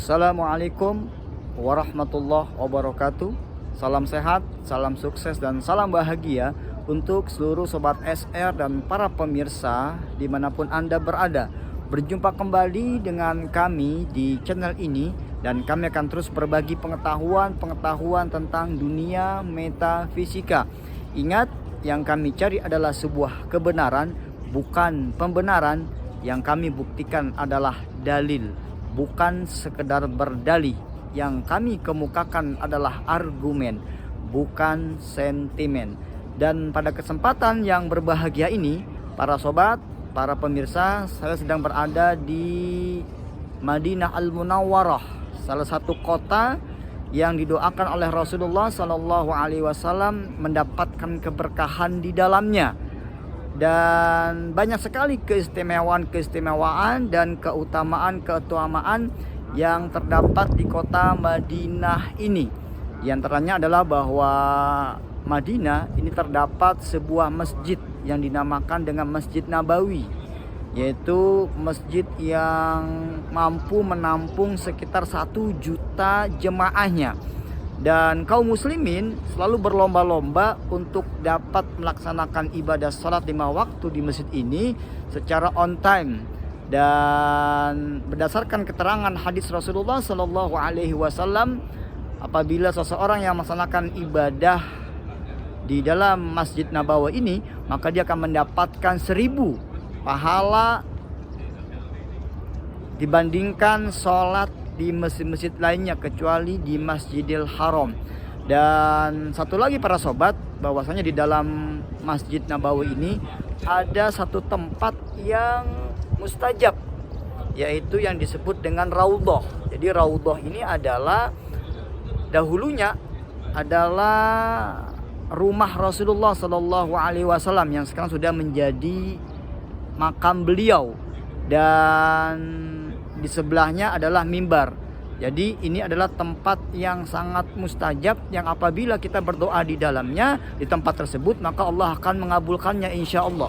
Assalamualaikum warahmatullahi wabarakatuh. Salam sehat, salam sukses, dan salam bahagia untuk seluruh Sobat SR dan para pemirsa dimanapun Anda berada. Berjumpa kembali dengan kami di channel ini, dan kami akan terus berbagi pengetahuan tentang dunia metafisika. Ingat, yang kami cari adalah sebuah kebenaran, bukan pembenaran. Yang kami buktikan adalah dalil, bukan sekedar berdalih. Yang kami kemukakan adalah argumen, bukan sentimen. Dan pada kesempatan yang berbahagia ini, para sobat, para pemirsa, saya sedang berada di Madinah Al-Munawwarah, salah satu kota yang didoakan oleh Rasulullah SAW mendapatkan keberkahan di dalamnya. Dan banyak sekali keistimewaan dan keutamaan yang terdapat di kota Madinah ini. Di antaranya adalah bahwa Madinah ini terdapat sebuah masjid yang dinamakan dengan Masjid Nabawi, yaitu masjid yang mampu menampung sekitar 1 juta jemaahnya. Dan kaum muslimin selalu berlomba-lomba untuk dapat melaksanakan ibadah salat 5 waktu di masjid ini secara on time. Dan berdasarkan keterangan hadis Rasulullah SAW, apabila seseorang yang melaksanakan ibadah di dalam Masjid Nabawi ini, maka dia akan mendapatkan 1000 pahala dibandingkan sholat di masjid-masjid lainnya kecuali di Masjidil Haram. Dan satu lagi para sobat, bahwasanya di dalam Masjid Nabawi ini ada satu tempat yang mustajab, yaitu yang disebut dengan Raudhah. Jadi Raudhah ini adalah dahulunya adalah rumah Rasulullah SAW yang sekarang sudah menjadi makam beliau, dan di sebelahnya adalah mimbar. Jadi ini adalah tempat yang sangat mustajab, yang apabila kita berdoa di dalamnya, di tempat tersebut, maka Allah akan mengabulkannya insya Allah.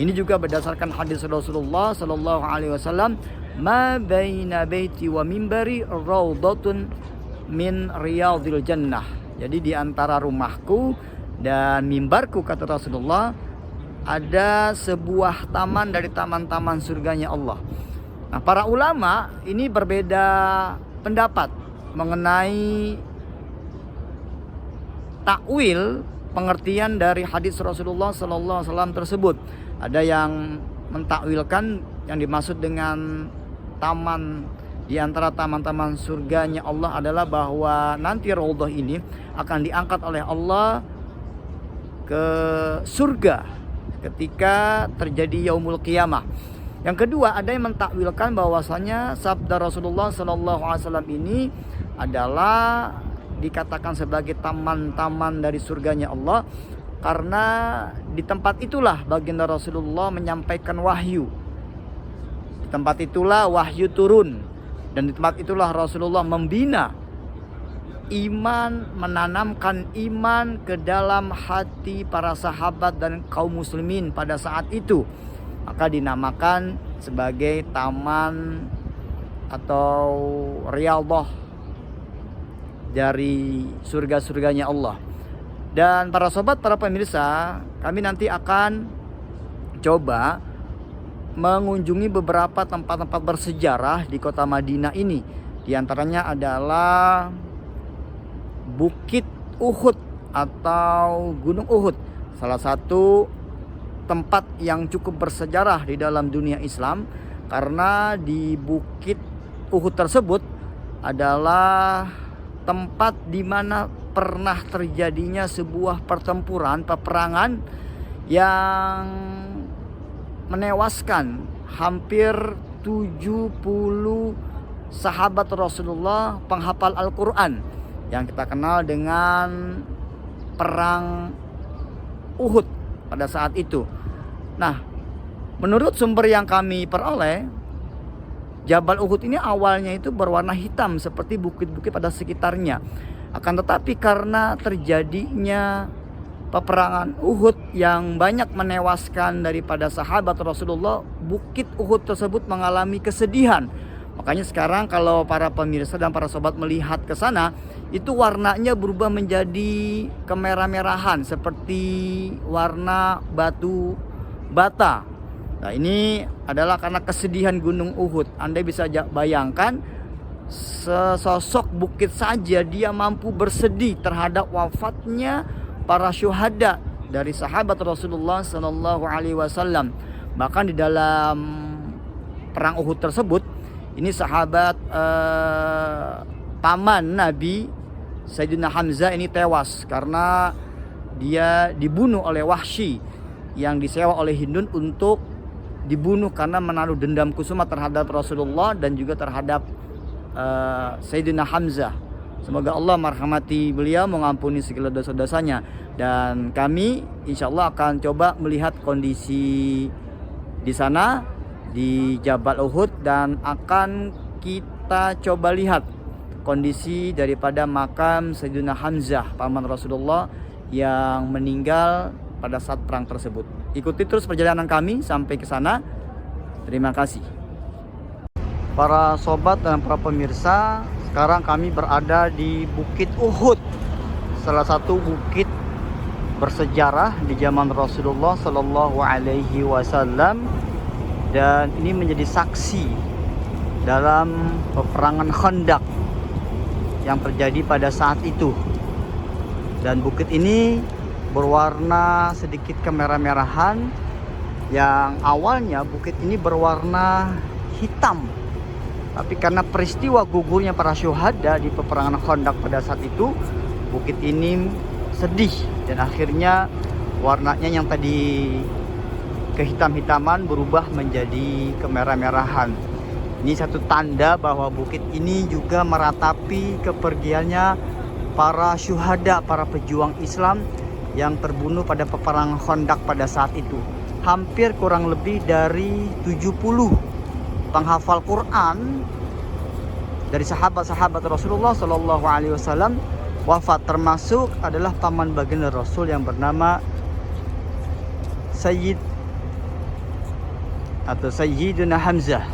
Ini juga berdasarkan hadis Rasulullah SAW, ma baina baiti wa mimbari raudhatun min riyadil jannah. Jadi di antara rumahku dan mimbarku, kata Rasulullah, ada sebuah taman dari taman-taman surganya Allah. Nah, para ulama ini berbeda pendapat mengenai takwil pengertian dari hadis Rasulullah SAW tersebut. Ada yang mentakwilkan yang dimaksud dengan taman di antara taman-taman surganya Allah adalah bahwa nanti Raudhah ini akan diangkat oleh Allah ke surga ketika terjadi yaumul qiyamah. Yang kedua, ada yang mentakwilkan bahwasanya sabda Rasulullah SAW ini adalah dikatakan sebagai taman-taman dari surganya Allah, karena di tempat itulah baginda Rasulullah menyampaikan wahyu. Di tempat itulah wahyu turun, dan di tempat itulah Rasulullah membina iman, menanamkan iman ke dalam hati para sahabat dan kaum muslimin pada saat itu. Maka dinamakan sebagai taman atau riyadhah dari surga-surganya Allah. Dan para sobat, para pemirsa, kami nanti akan coba mengunjungi beberapa tempat-tempat bersejarah di kota Madinah ini. Di antaranya adalah Bukit Uhud atau Gunung Uhud, salah satu tempat yang cukup bersejarah di dalam dunia Islam, karena di Bukit Uhud tersebut adalah tempat di mana pernah terjadinya sebuah peperangan yang menewaskan hampir 70 sahabat Rasulullah penghafal Al-Quran, yang kita kenal dengan perang Uhud pada saat itu. Nah, menurut sumber yang kami peroleh, Jabal Uhud ini awalnya itu berwarna hitam seperti bukit-bukit pada sekitarnya. Akan tetapi karena terjadinya peperangan Uhud yang banyak menewaskan daripada sahabat Rasulullah, bukit Uhud tersebut mengalami kesedihan, Makanya sekarang kalau para pemirsa dan para sobat melihat ke sana, itu warnanya berubah menjadi kemerah-merahan seperti warna batu bata. Nah, ini adalah karena kesedihan Gunung Uhud. Anda bisa bayangkan, sesosok bukit saja dia mampu bersedih terhadap wafatnya para syuhada dari sahabat Rasulullah Sallallahu Alaihi Wasallam. Bahkan di dalam perang Uhud tersebut, ini sahabat paman Nabi Sayyidina Hamzah ini tewas karena dia dibunuh oleh Wahsy yang disewa oleh Hindun untuk dibunuh karena menaruh dendam kusuma terhadap Rasulullah dan juga terhadap Sayyidina Hamzah. Semoga Allah merahmati beliau, mengampuni segala dosa-dosanya. Dan kami insya Allah akan coba melihat kondisi di sana di Jabal Uhud, dan akan kita coba lihat kondisi daripada makam Sayyidina Hamzah paman Rasulullah yang meninggal pada saat perang tersebut. Ikuti terus perjalanan kami sampai ke sana. Terima kasih. Para sobat dan para pemirsa, sekarang kami berada di Bukit Uhud, salah satu bukit bersejarah di zaman Rasulullah Sallallahu Alaihi Wasallam, dan ini menjadi saksi dalam peperangan Khandaq yang terjadi pada saat itu. Dan bukit ini berwarna sedikit kemerah-merahan, yang awalnya bukit ini berwarna hitam. Tapi karena peristiwa gugurnya para syuhada di peperangan Khandaq pada saat itu, bukit ini sedih dan akhirnya warnanya yang tadi kehitam-hitaman berubah menjadi kemerah-merahan. Ini satu tanda bahwa bukit ini juga meratapi kepergiannya para syuhada, para pejuang Islam yang terbunuh pada peperangan Khandaq pada saat itu. Hampir kurang lebih dari 70 penghafal Quran dari sahabat-sahabat Rasulullah Sallallahu Alaihi Wasallam wafat, termasuk adalah paman baginda Rasul yang bernama Sayyidina Hamzah.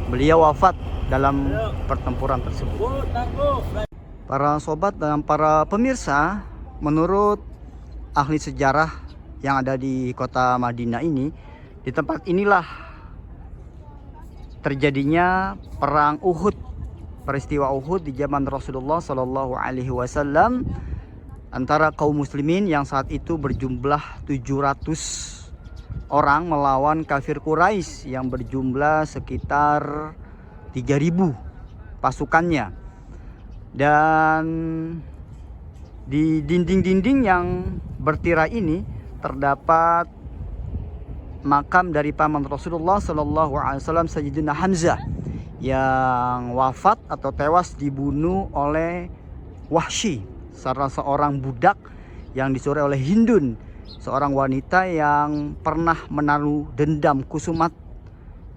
Beliau wafat dalam pertempuran tersebut. Para sobat dan para pemirsa, menurut ahli sejarah yang ada di kota Madinah ini, di tempat inilah terjadinya perang Uhud, peristiwa Uhud di zaman Rasulullah Sallallahu Alaihi Wasallam antara kaum muslimin yang saat itu berjumlah 700 orang melawan kafir Quraisy yang berjumlah sekitar 3.000 pasukannya. Dan di dinding-dinding yang bertirai ini terdapat makam dari paman Rasulullah Sallallahu Alaihi Wasallam Sayyidina Hamzah yang wafat atau tewas dibunuh oleh Wahsy, salah seorang budak yang disuruh oleh Hindun, seorang wanita yang pernah menaruh dendam kusumat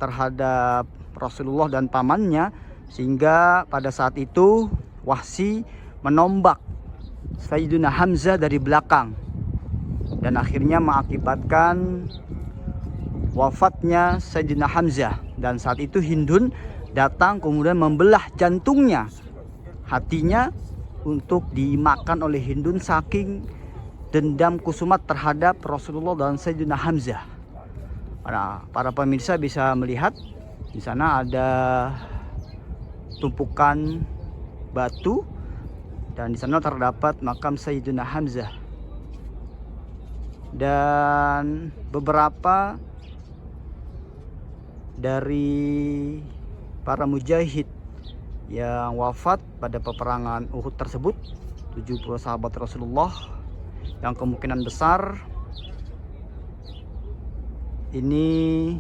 terhadap Rasulullah dan pamannya, sehingga pada saat itu Wahsy menombak Sayyidina Hamzah dari belakang dan akhirnya mengakibatkan wafatnya Sayyidina Hamzah. Dan saat itu Hindun datang kemudian membelah jantungnya, hatinya, untuk dimakan oleh Hindun saking dendam kusumat terhadap Rasulullah dan Sayyidina Hamzah. Nah, para pemirsa bisa melihat di sana ada tumpukan batu dan di sana terdapat makam Sayyidina Hamzah. Dan beberapa dari para mujahid yang wafat pada peperangan Uhud tersebut, 70 sahabat Rasulullah, yang kemungkinan besar ini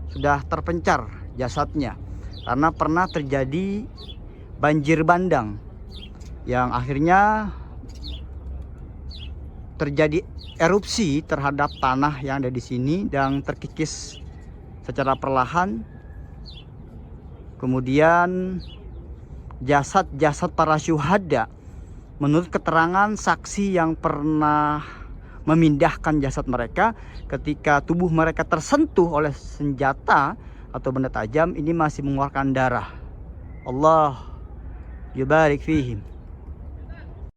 sudah terpencar jasadnya karena pernah terjadi banjir bandang yang akhirnya terjadi erupsi terhadap tanah yang ada di sini dan terkikis secara perlahan. Kemudian jasad-jasad para syuhada, menurut keterangan saksi yang pernah memindahkan jasad mereka, ketika tubuh mereka tersentuh oleh senjata atau benda tajam ini masih mengeluarkan darah. Allah yubarik fihim.